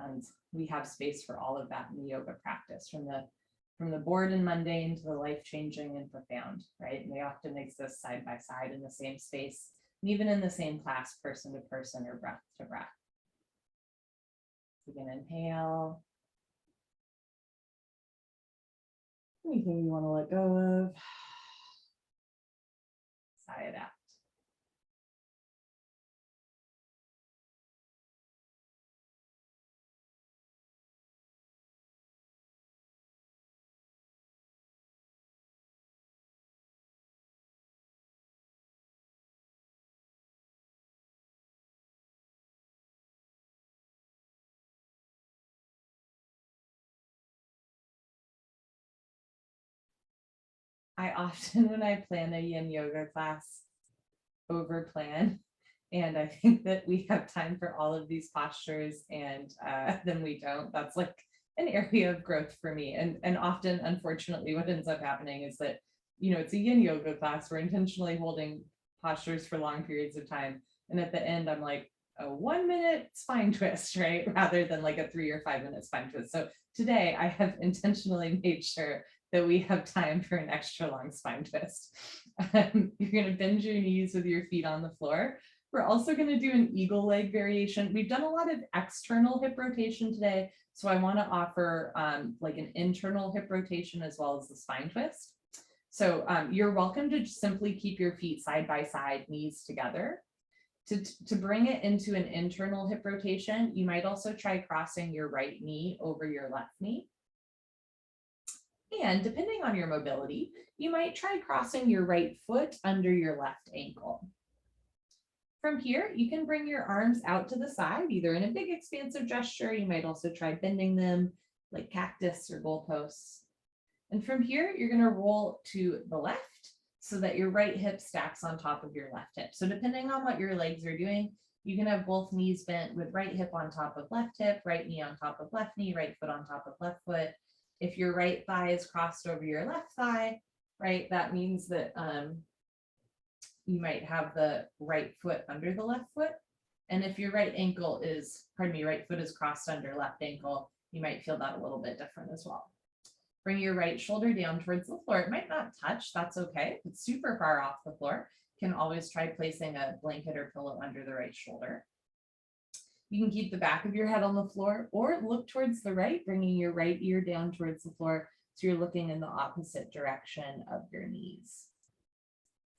And we have space for all of that in the yoga practice, from the bored and mundane to the life-changing and profound, right? And they often exist side by side in the same space, and even in the same class, person to person or breath to breath. You can inhale. Anything you want to let go of. Sigh it out. I often, when I plan a yin yoga class, over plan. And I think that we have time for all of these postures and then we don't. That's like an area of growth for me. And often, unfortunately, what ends up happening is that, you know, it's a yin yoga class. We're intentionally holding postures for long periods of time. And at the end, I'm like, a 1 minute spine twist, right? Rather than like a 3 or 5 minute spine twist. So today I have intentionally made sure that we have time for an extra long spine twist. You're going to bend your knees with your feet on the floor. We're also going to do an eagle leg variation. We've done a lot of external hip rotation today, so I want to offer like an internal hip rotation as well as the spine twist. So you're welcome to simply keep your feet side by side, knees together. To bring it into an internal hip rotation, you might also try crossing your right knee over your left knee. And depending on your mobility, you might try crossing your right foot under your left ankle. From here, you can bring your arms out to the side, either in a big expansive gesture. You might also try bending them like cactus or goalposts. And from here, you're going to roll to the left so that your right hip stacks on top of your left hip. So depending on what your legs are doing, you can have both knees bent with right hip on top of left hip, right knee on top of left knee, right foot on top of left foot. If your right thigh is crossed over your left thigh, right, that means that you might have the right foot under the left foot. And if your right foot is crossed under left ankle, you might feel that a little bit different as well. Bring your right shoulder down towards the floor. It might not touch, that's okay. If it's super far off the floor, you can always try placing a blanket or pillow under the right shoulder. You can keep the back of your head on the floor or look towards the right, bringing your right ear down towards the floor so you're looking in the opposite direction of your knees.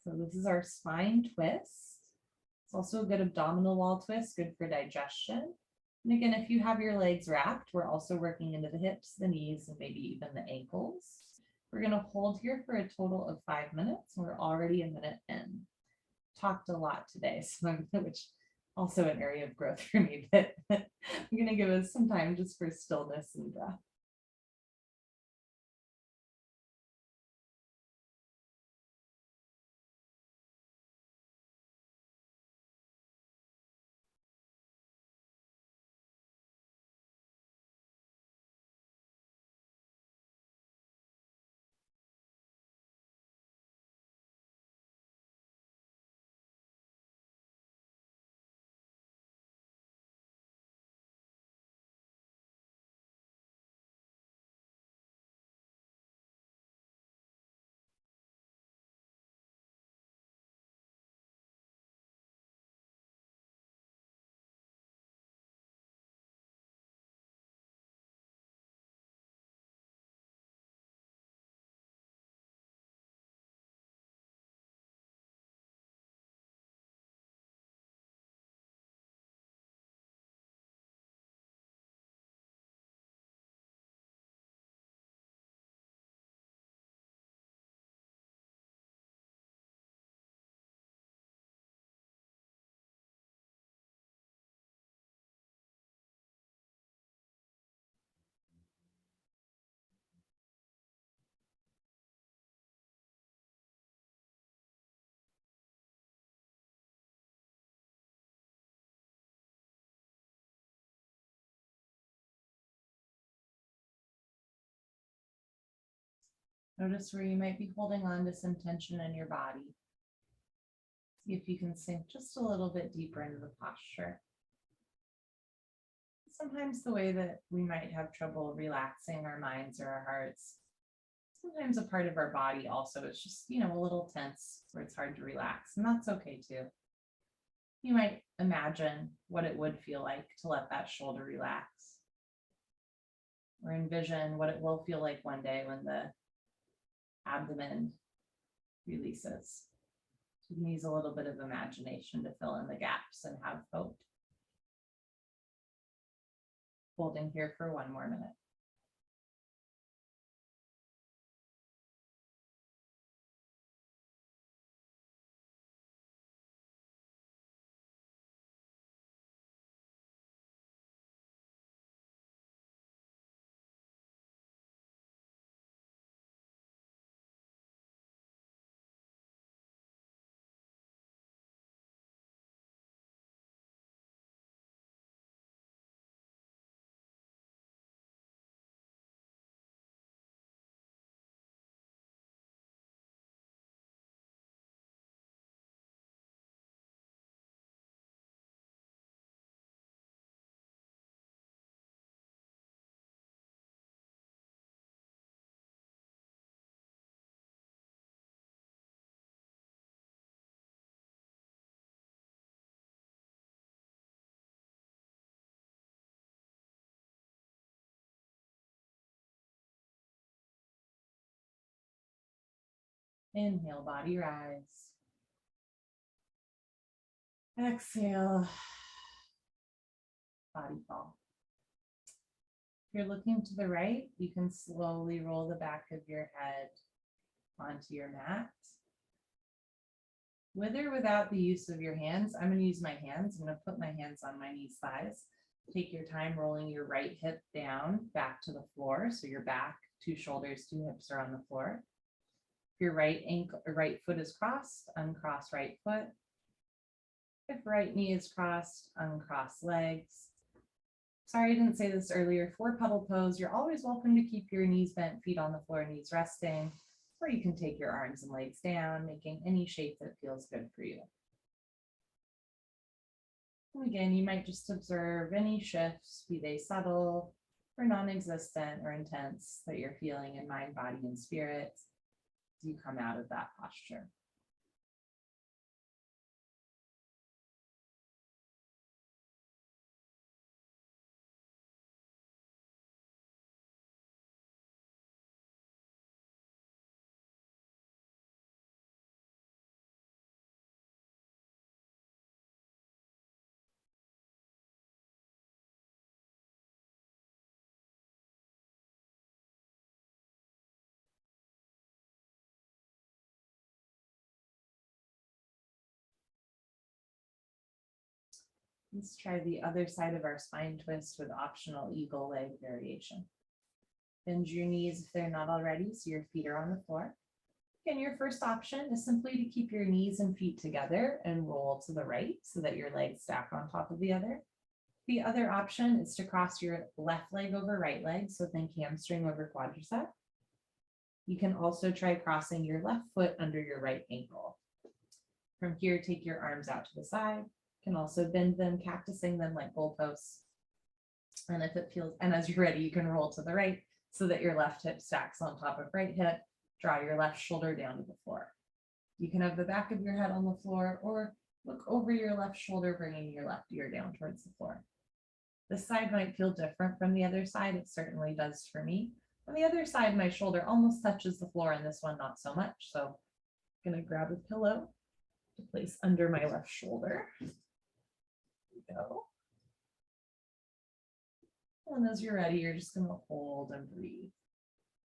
So this is our spine twist. It's also a good abdominal wall twist, good for digestion. And again, if you have your legs wrapped, we're also working into the hips, the knees, and maybe even the ankles. We're going to hold here for a total of 5 minutes. We're already a minute in. Talked a lot today, so which also an area of growth for me, but I'm going to give us some time just for stillness and breath. Notice where you might be holding on to some tension in your body. See if you can sink just a little bit deeper into the posture. Sometimes the way that we might have trouble relaxing our minds or our hearts, sometimes a part of our body also is just, a little tense where it's hard to relax, and that's okay too. You might imagine what it would feel like to let that shoulder relax, or envision what it will feel like one day when the abdomen releases. So you can use a little bit of imagination to fill in the gaps and have hope. Holding here for one more minute. Inhale, body rise. Exhale, body fall. If you're looking to the right, you can slowly roll the back of your head onto your mat. With or without the use of your hands, I'm going to use my hands. I'm going to put my hands on my knees, thighs. Take your time rolling your right hip down, back to the floor. So your back, 2 shoulders, 2 hips are on the floor. If your right ankle or right foot is crossed, uncross right foot. If right knee is crossed, uncross legs. Sorry, I didn't say this earlier. For Puddle Pose, you're always welcome to keep your knees bent, feet on the floor, knees resting, or you can take your arms and legs down, making any shape that feels good for you. And again, you might just observe any shifts, be they subtle or non-existent or intense, that you're feeling in mind, body, and spirit as you come out of that posture. Let's try the other side of our spine twist with optional eagle leg variation. Bend your knees if they're not already, so your feet are on the floor. Again, your first option is simply to keep your knees and feet together and roll to the right so that your legs stack on top of the other. The other option is to cross your left leg over right leg, so think hamstring over quadricep. You can also try crossing your left foot under your right ankle. From here, take your arms out to the side. You can also bend them, cactusing them like goalposts. And if it feels, and as you're ready, you can roll to the right so that your left hip stacks on top of right hip. Draw your left shoulder down to the floor. You can have the back of your head on the floor or look over your left shoulder, bringing your left ear down towards the floor. This side might feel different from the other side. It certainly does for me. On the other side, my shoulder almost touches the floor, and this one not so much. So I'm going to grab a pillow to place under my left shoulder. There we go. And as you're ready, you're just going to hold and breathe.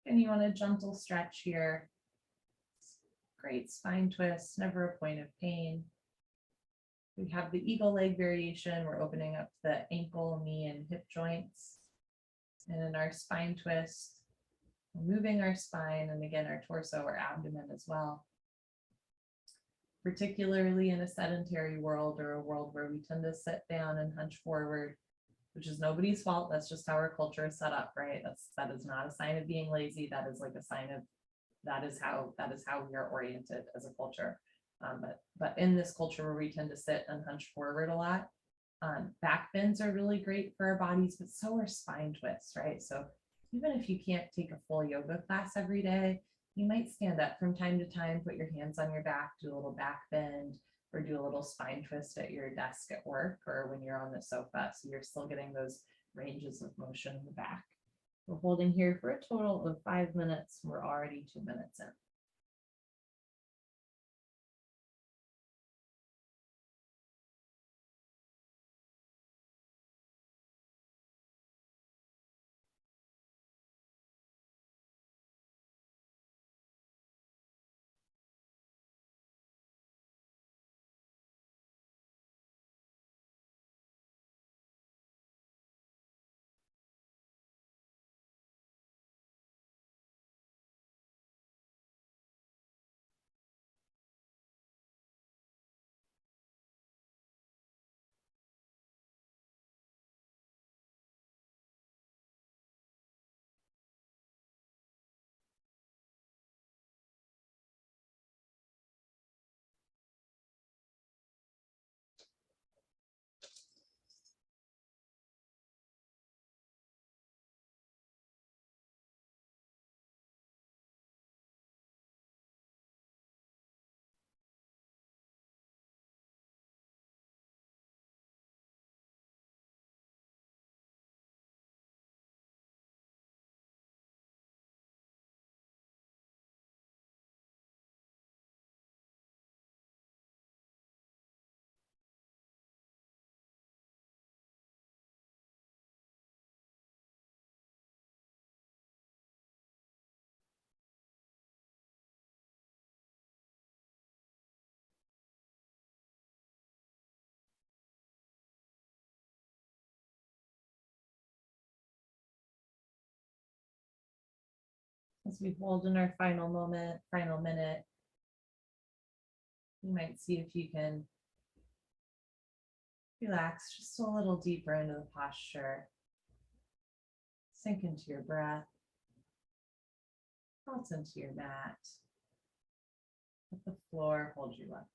And you want a gentle stretch here. Great spine twist, never a point of pain. We have the eagle leg variation. We're opening up the ankle, knee, and hip joints. And in our spine twist, we're moving our spine and again, our torso or abdomen as well. Particularly in a sedentary world or a world where we tend to sit down and hunch forward, which is nobody's fault. That's just how our culture is set up, right? That is not a sign of being lazy. That is like a sign of that is how we are oriented as a culture. But in this culture where we tend to sit and hunch forward a lot, back bends are really great for our bodies, but so are spine twists, right? So even if you can't take a full yoga class every day, you might stand up from time to time, put your hands on your back, do a little back bend, or do a little spine twist at your desk at work or when you're on the sofa. So you're still getting those ranges of motion in the back. We're holding here for a total of 5 minutes. We're already 2 minutes in. As we hold in our final moment, final minute, you might see if you can relax just a little deeper into the posture. Sink into your breath. Melt into your mat. Let the floor hold you up.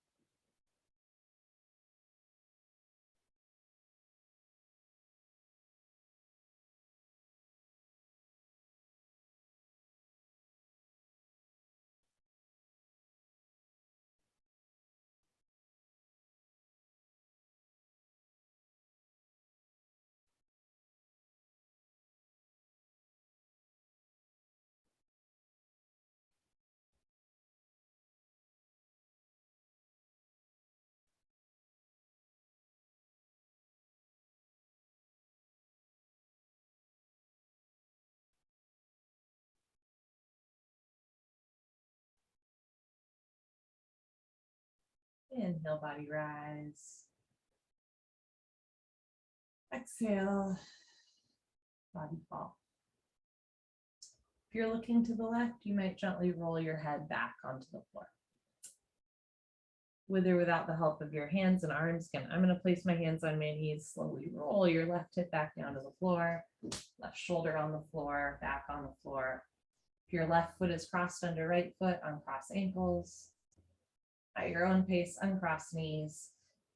Inhale, body rise. Exhale, body fall. If you're looking to the left, you might gently roll your head back onto the floor. With or without the help of your hands and arms, again, I'm going to place my hands on my knees, slowly roll your left hip back down to the floor, left shoulder on the floor, back on the floor. If your left foot is crossed under right foot, uncross ankles. At your own pace, uncross knees.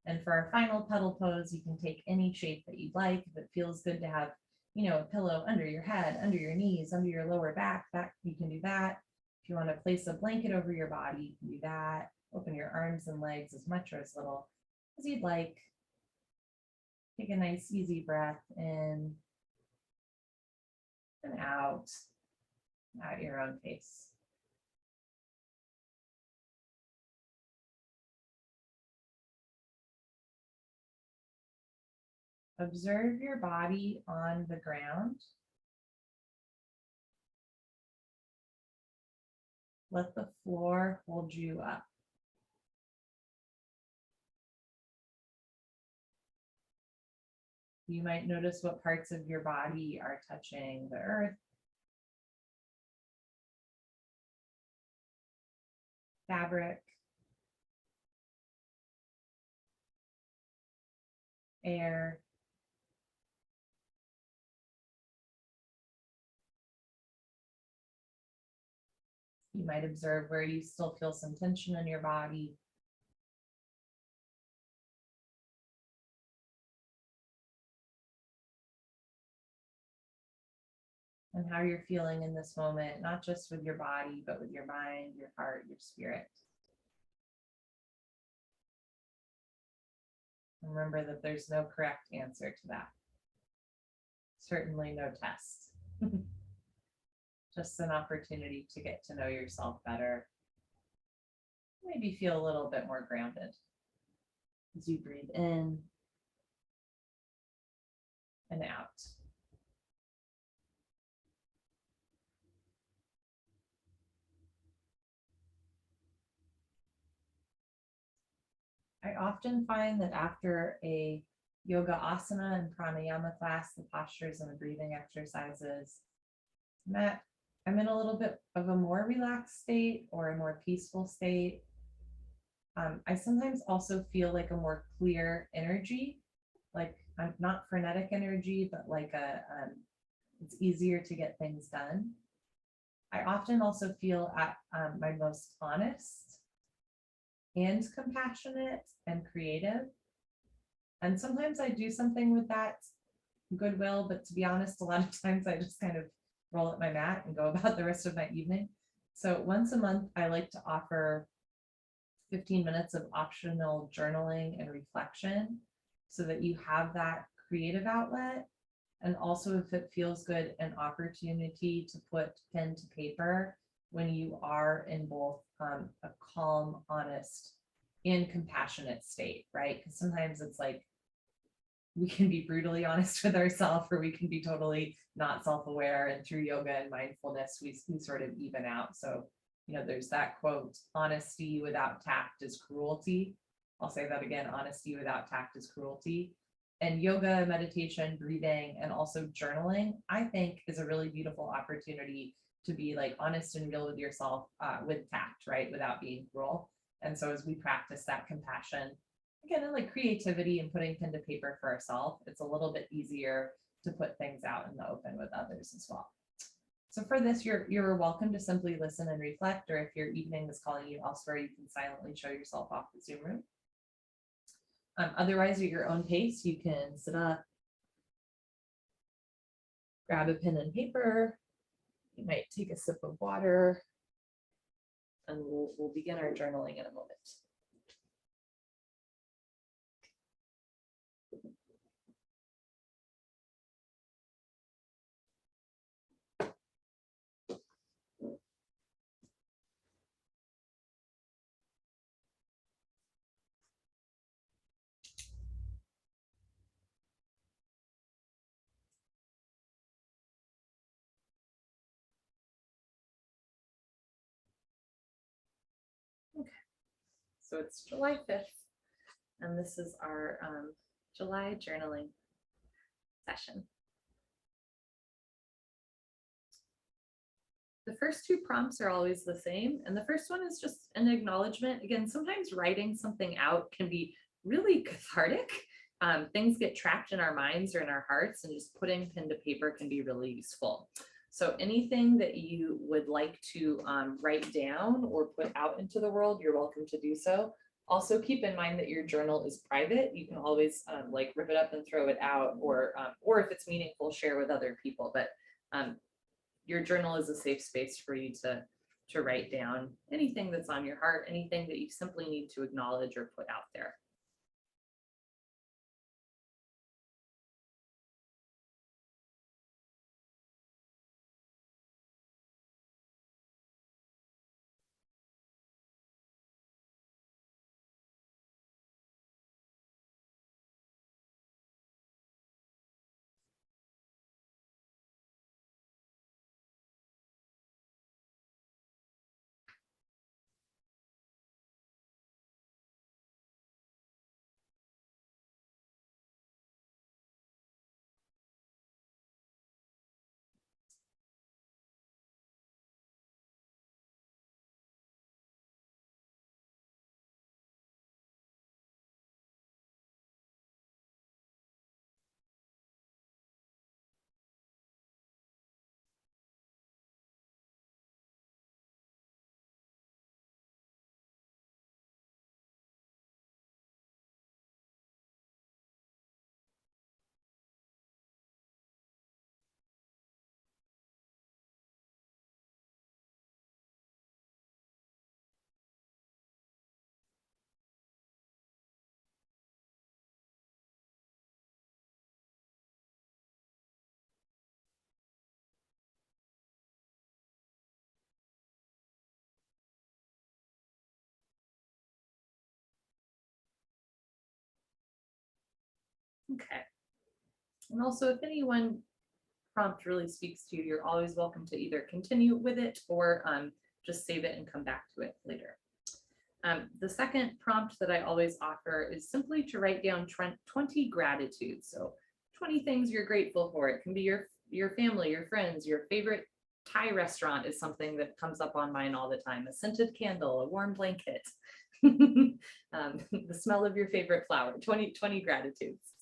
And for our final puddle pose, you can take any shape that you'd like. If it feels good to have, a pillow under your head, under your knees, under your lower back, that you can do that. If you want to place a blanket over your body, you can do that. Open your arms and legs as much or as little as you'd like. Take a nice, easy breath in and out at your own pace. Observe your body on the ground. Let the floor hold you up. You might notice what parts of your body are touching the earth. Fabric. Air. You might observe where you still feel some tension in your body. And how you're feeling in this moment, not just with your body, but with your mind, your heart, your spirit. Remember that there's no correct answer to that. Certainly no test. Just an opportunity to get to know yourself better. Maybe feel a little bit more grounded as you breathe in and out. I often find that after a yoga asana and pranayama class, the postures and the breathing exercises, I'm in a little bit of a more relaxed state or a more peaceful state. I sometimes also feel like a more clear energy, like I'm not frenetic energy, but like it's easier to get things done. I often also feel at my most honest and compassionate and creative. And sometimes I do something with that goodwill, but to be honest, a lot of times I just kind of roll up my mat and go about the rest of my evening. So once a month, I like to offer 15 minutes of optional journaling and reflection so that you have that creative outlet. And also, if it feels good, an opportunity to put pen to paper when you are in both a calm, honest, and compassionate state, right? Because sometimes it's like we can be brutally honest with ourselves, or we can be totally not self-aware. And through yoga and mindfulness, we sort of even out. So, there's that quote, honesty without tact is cruelty. I'll say that again, honesty without tact is cruelty. And yoga, meditation, breathing, and also journaling, I think is a really beautiful opportunity to be like honest and real with yourself with tact, right? Without being cruel. And so as we practice that compassion, again, and like creativity and putting pen to paper for ourselves, it's a little bit easier to put things out in the open with others as well. So for this, you're welcome to simply listen and reflect, or if your evening is calling you elsewhere, you can silently show yourself off the Zoom room. Otherwise, at your own pace, you can sit up, grab a pen and paper. You might take a sip of water, and we'll begin our journaling in a moment. Okay, so it's July 5th, and this is our July journaling session. The first two prompts are always the same, and the first one is just an acknowledgement. Again, sometimes writing something out can be really cathartic. Things get trapped in our minds or in our hearts, and just putting pen to paper can be really useful. So anything that you would like to write down or put out into the world, you're welcome to do so. Also keep in mind that your journal is private. You can always like rip it up and throw it out, or if it's meaningful, share with other people. But your journal is a safe space for you to write down anything that's on your heart, anything that you simply need to acknowledge or put out there. Okay. And also, if anyone prompt really speaks to you, you're always welcome to either continue with it or just save it and come back to it later. The second prompt that I always offer is simply to write down 20 gratitudes. So 20 things you're grateful for. It can be your family, your friends, your favorite Thai restaurant is something that comes up on mine all the time. A scented candle, a warm blanket, the smell of your favorite flower, 20 gratitudes.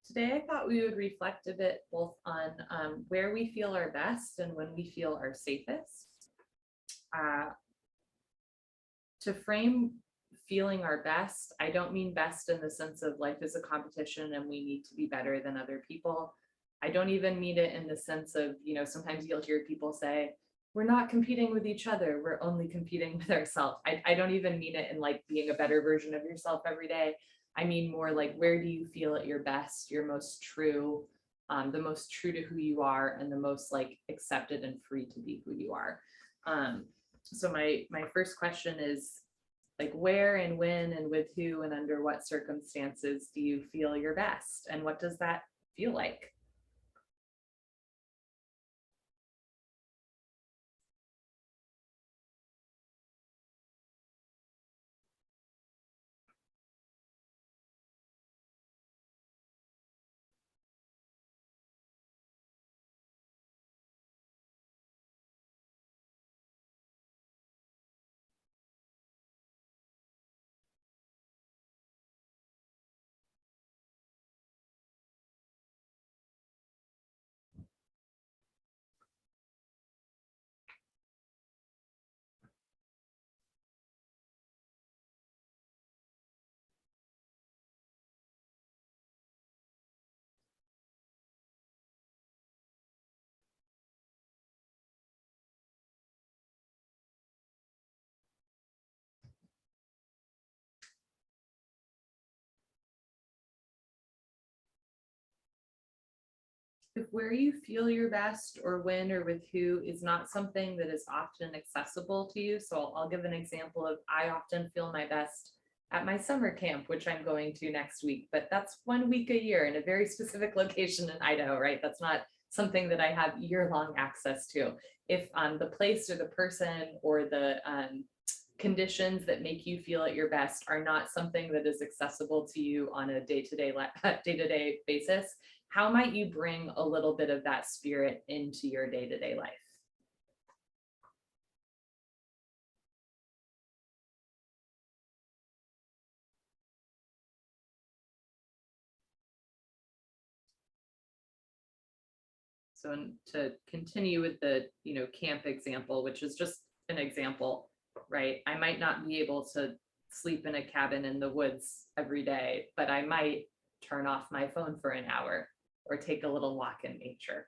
Today, I thought we would reflect a bit both on where we feel our best and when we feel our safest. To frame feeling our best, I don't mean best in the sense of life is a competition and we need to be better than other people. I don't even mean it in the sense of, sometimes you'll hear people say, we're not competing with each other, we're only competing with ourselves. I don't even mean it in like being a better version of yourself every day. I mean more like, where do you feel at your best, your most true, the most true to who you are, and the most like accepted and free to be who you are. So my first question is, like, where and when and with who and under what circumstances do you feel your best, and what does that feel like? If where you feel your best or when or with who is not something that is often accessible to you, so I'll give an example of, I often feel my best at my summer camp, which I'm going to next week, but that's 1 week a year in a very specific location in Idaho, right? That's not something that I have year-long access to. If the place or the person or the conditions that make you feel at your best are not something that is accessible to you on a day-to-day basis, how might you bring a little bit of that spirit into your day-to-day life? So to continue with the, camp example, which is just an example, right? I might not be able to sleep in a cabin in the woods every day, but I might turn off my phone for an hour or take a little walk in nature.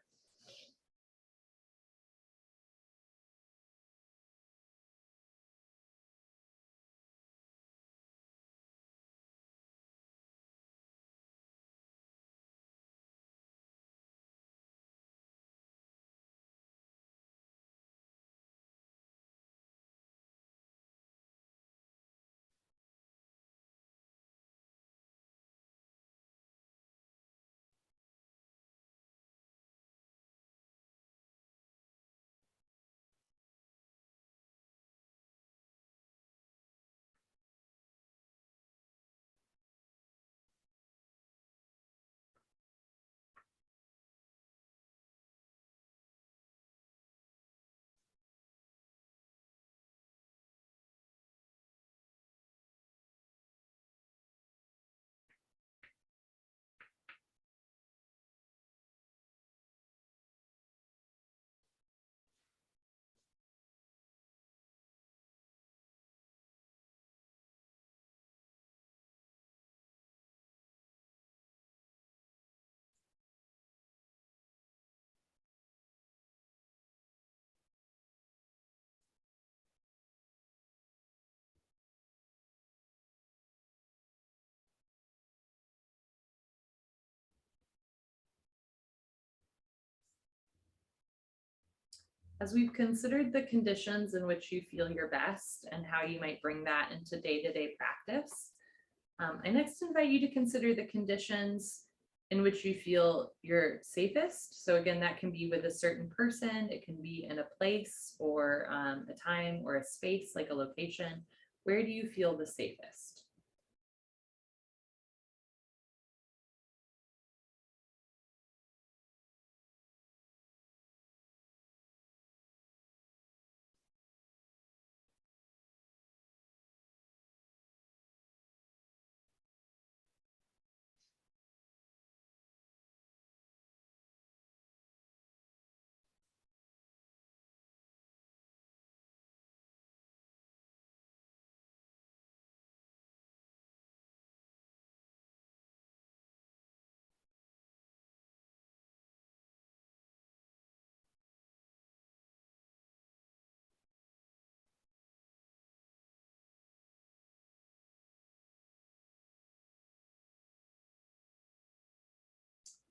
As we've considered the conditions in which you feel your best and how you might bring that into day-to-day practice, I next invite you to consider the conditions in which you feel you're safest. So again, that can be with a certain person, it can be in a place or a time or a space, like a location. Where do you feel the safest?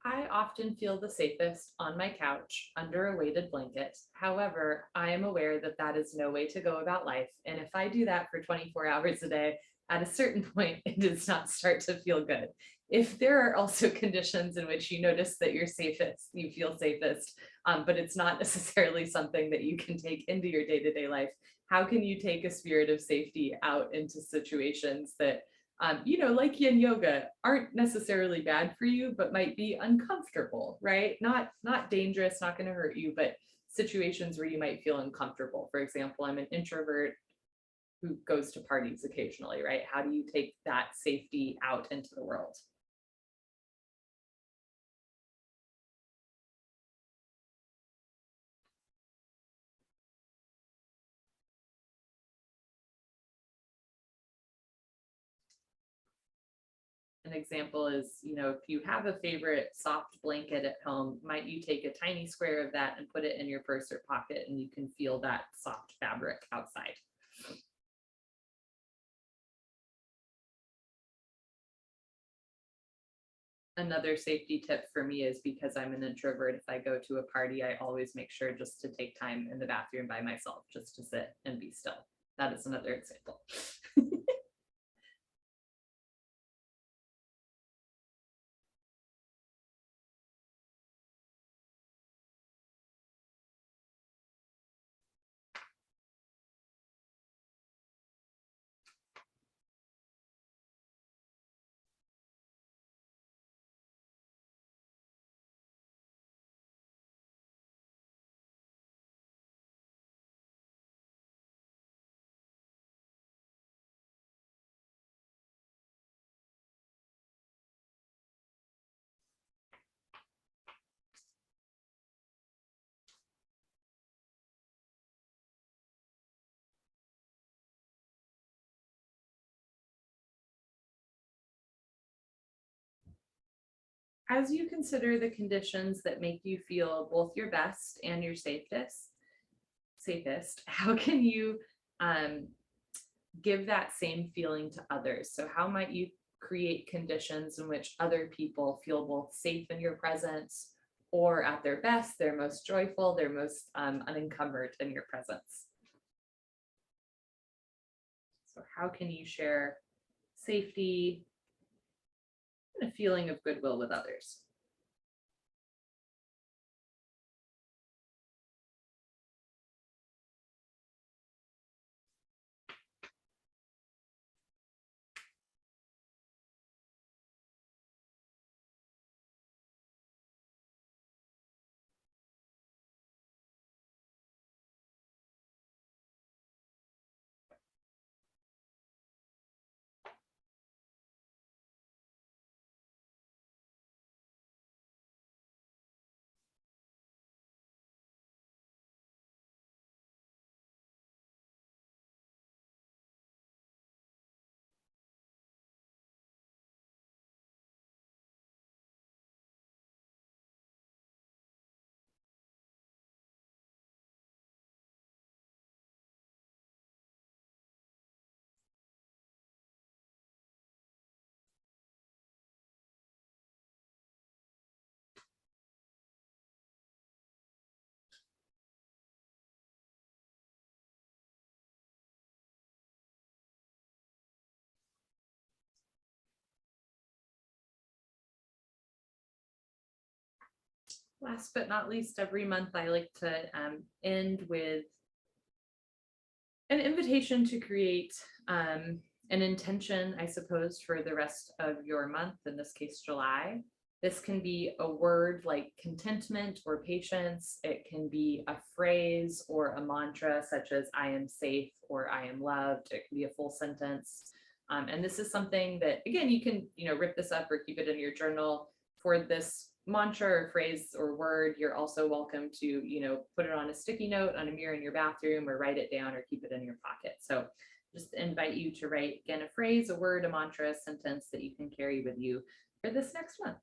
I often feel the safest on my couch under a weighted blanket. However, I am aware that that is no way to go about life. And if I do that for 24 hours a day, at a certain point, it does not start to feel good. If there are also conditions in which you notice that you're safest, you feel safest, but it's not necessarily something that you can take into your day-to-day life, how can you take a spirit of safety out into situations that like yin yoga, aren't necessarily bad for you, but might be uncomfortable, right? Not dangerous, not going to hurt you, but situations where you might feel uncomfortable. For example, I'm an introvert who goes to parties occasionally, right? How do you take that safety out into the world? An example is, if you have a favorite soft blanket at home, might you take a tiny square of that and put it in your purse or pocket, and you can feel that soft fabric outside. Another safety tip for me is, because I'm an introvert, if I go to a party, I always make sure just to take time in the bathroom by myself, just to sit and be still. That is another example. as you consider the conditions that make you feel both your best and your safest, how can you give that same feeling to others? So how might you create conditions in which other people feel both safe in your presence, or at their best, they're most joyful, they're most unencumbered in your presence? So how can you share safety and a feeling of goodwill with others? Last but not least, every month I like to end with an invitation to create an intention, I suppose, for the rest of your month, in this case, July. This can be a word like contentment or patience. It can be a phrase or a mantra such as I am safe or I am loved. It can be a full sentence. And this is something that, again, you can, rip this up or keep it in your journal. For this mantra or phrase or word, you're also welcome to, put it on a sticky note on a mirror in your bathroom, or write it down, or keep it in your pocket. So just invite you to write, again, a phrase, a word, a mantra, a sentence that you can carry with you for this next month.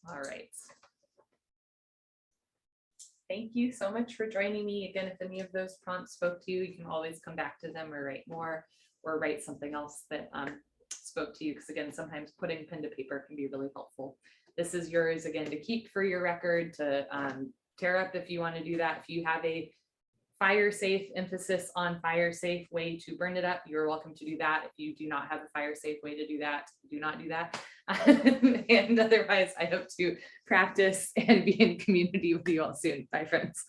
All right. Thank you so much for joining me. Again, if any of those prompts spoke to you, you can always come back to them or write more, or write something else that spoke to you. Because again, sometimes putting pen to paper can be really helpful. This is yours, again, to keep for your record, to tear up if you want to do that. If you have a fire safe, emphasis on fire safe way to burn it up, you're welcome to do that. If you do not have a fire safe way to do that, do not do that. And otherwise, I hope to practice and be in community with you all soon. Bye, friends.